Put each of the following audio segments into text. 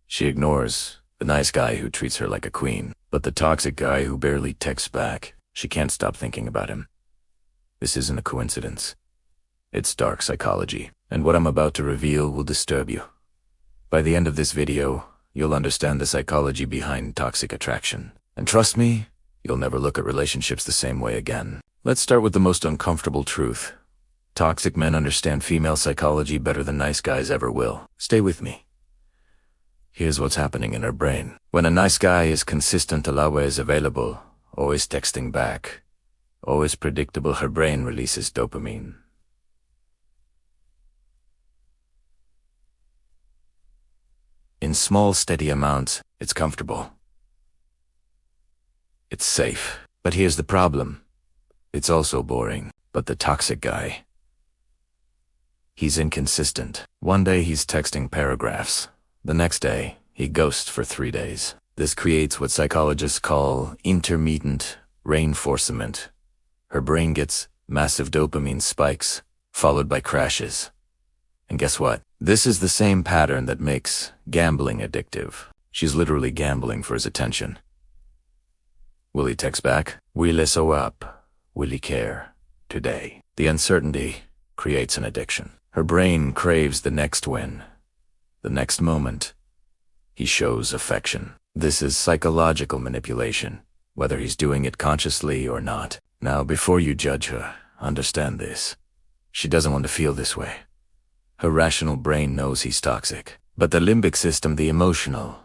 She ignores the nice guy who treats her like a queen, but the toxic guy who barely texts back. She can't stop thinking about him. This isn't a coincidence. It's dark psychology, and what I'm about to reveal will disturb you. By the end of this video, you'll understand the psychology behind toxic attraction. And trust me, you'll never look at relationships the same way again. Let's start with the most uncomfortable truth. Toxic men understand female psychology better than nice guys ever will. Stay with me. Here's what's happening in her brain. When a nice guy is consistent, always available, always texting back, always predictable, her brain releases dopamine. In small, steady amounts, it's comfortable. It's safe. But here's the problem. It's also boring. But the toxic guy, he's inconsistent. One day he's texting paragraphs. The next day, he ghosts for 3 days. This creates what psychologists call intermittent reinforcement. Her brain gets massive dopamine spikes, followed by crashes. And guess what? This is the same pattern that makes gambling addictive. She's literally gambling for his attention. Will he text back? Will he show up? Will he care? Today. The uncertainty creates an addiction. Her brain craves the next win, the next moment. He shows affection. This is psychological manipulation, whether he's doing it consciously or not. Now, before you judge her, understand this. She doesn't want to feel this way. Her rational brain knows he's toxic. But the limbic system, the emotional,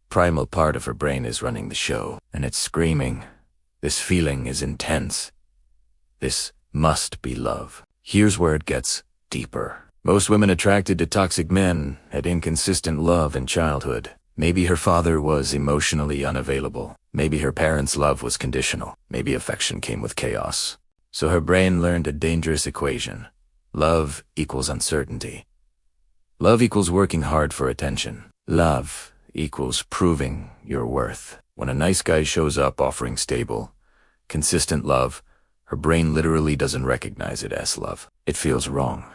primal part of her brain is running the show, and it's screaming. This feeling is intense. This must be love. Here's where it gets deeper. Most women attracted to toxic men had inconsistent love in childhood. Maybe her father was emotionally unavailable. Maybe her parents' love was conditional. Maybe affection came with chaos. So her brain learned a dangerous equation. Love equals uncertainty. Love equals working hard for attention. Love equals proving your worth. When a nice guy shows up offering stable, consistent love, her brain literally doesn't recognize it as love. It feels wrong.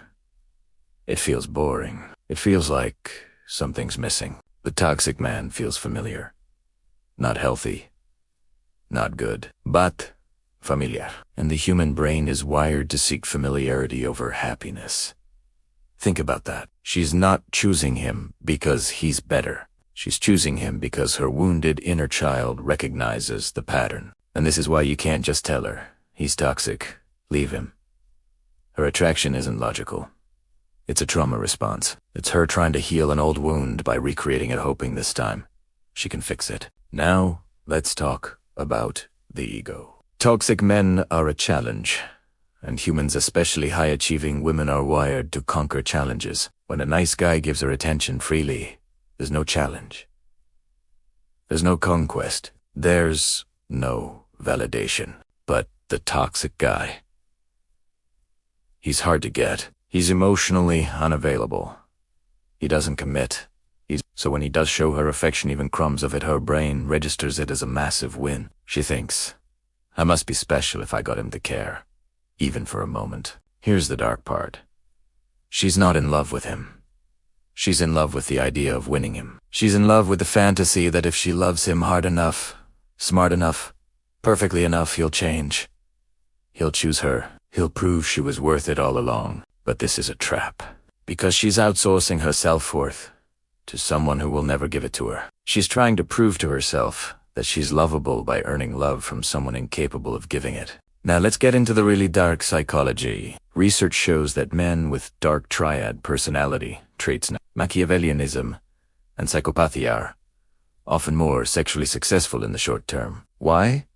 It feels boring. It feels like something's missing. The toxic man feels familiar. Not healthy. Not good. But familiar. And the human brain is wired to seek familiarity over happiness. Think about that. She's not choosing him because he's better. She's choosing him because her wounded inner child recognizes the pattern. And this is why you can't just tell her, he's toxic, leave him. Her attraction isn't logical. It's a trauma response. It's her trying to heal an old wound by recreating it, hoping this time she can fix it. Now, let's talk about the ego. Toxic men are a challenge, and humans, especially high-achieving women, are wired to conquer challenges. When a nice guy gives her attention freely, there's no challenge. There's no conquest. There's no validation. But the toxic guy, he's hard to get. He's emotionally unavailable. He doesn't commit. So when he does show her affection, even crumbs of it, her brain registers it as a massive win. She thinks, I must be special if I got him to care, even for a moment. Here's the dark part. She's not in love with him. She's in love with the idea of winning him. She's in love with the fantasy that if she loves him hard enough, smart enough, perfectly enough, he'll change. He'll choose her. He'll prove she was worth it all along. But this is a trap, because she's outsourcing her self-worth to someone who will never give it to her. She's trying to prove to herself that she's lovable by earning love from someone incapable of giving it. Now let's get into the really dark psychology. Research shows that men with Dark Triad personality traits, Machiavellianism, and psychopathy are often more sexually successful in the short term. Why?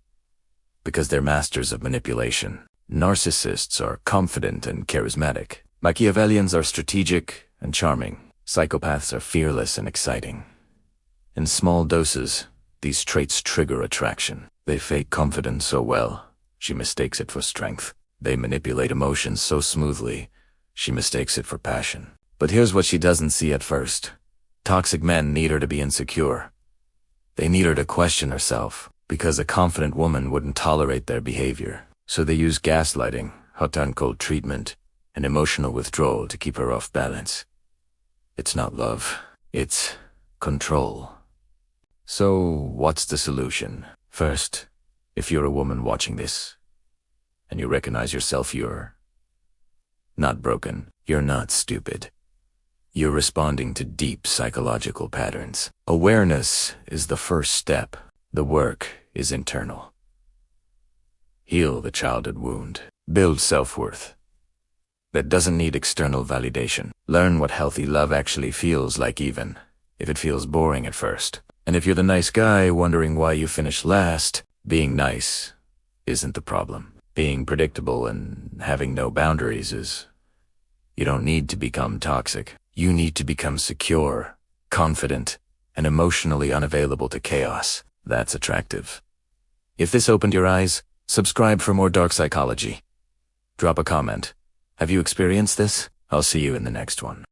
Because they're masters of manipulation. Narcissists are confident and charismatic. Machiavellians are strategic and charming. Psychopaths are fearless and exciting. In small doses, these traits trigger attraction. They fake confidence so well, she mistakes it for strength. They manipulate emotions so smoothly, she mistakes it for passion. But here's what she doesn't see at first. Toxic men need her to be insecure. They need her to question herself, because a confident woman wouldn't tolerate their behavior. So they use gaslighting, hot and cold treatment, and emotional withdrawal to keep her off balance. It's not love. It's control. So, what's the solution? First, if you're a woman watching this, and you recognize yourself, you're not broken. You're not stupid. You're responding to deep psychological patterns. Awareness is the first step. The work is internal. Heal the childhood wound. Build self-worth that doesn't need external validation. Learn what healthy love actually feels like, even if it feels boring at first. And if you're the nice guy wondering why you finished last, being nice isn't the problem. Being predictable and having no boundaries is. You don't need to become toxic. You need to become secure, confident, and emotionally unavailable to chaos. That's attractive. If this opened your eyes, subscribe for more dark psychology. Drop a comment. Have you experienced this? I'll see you in the next one.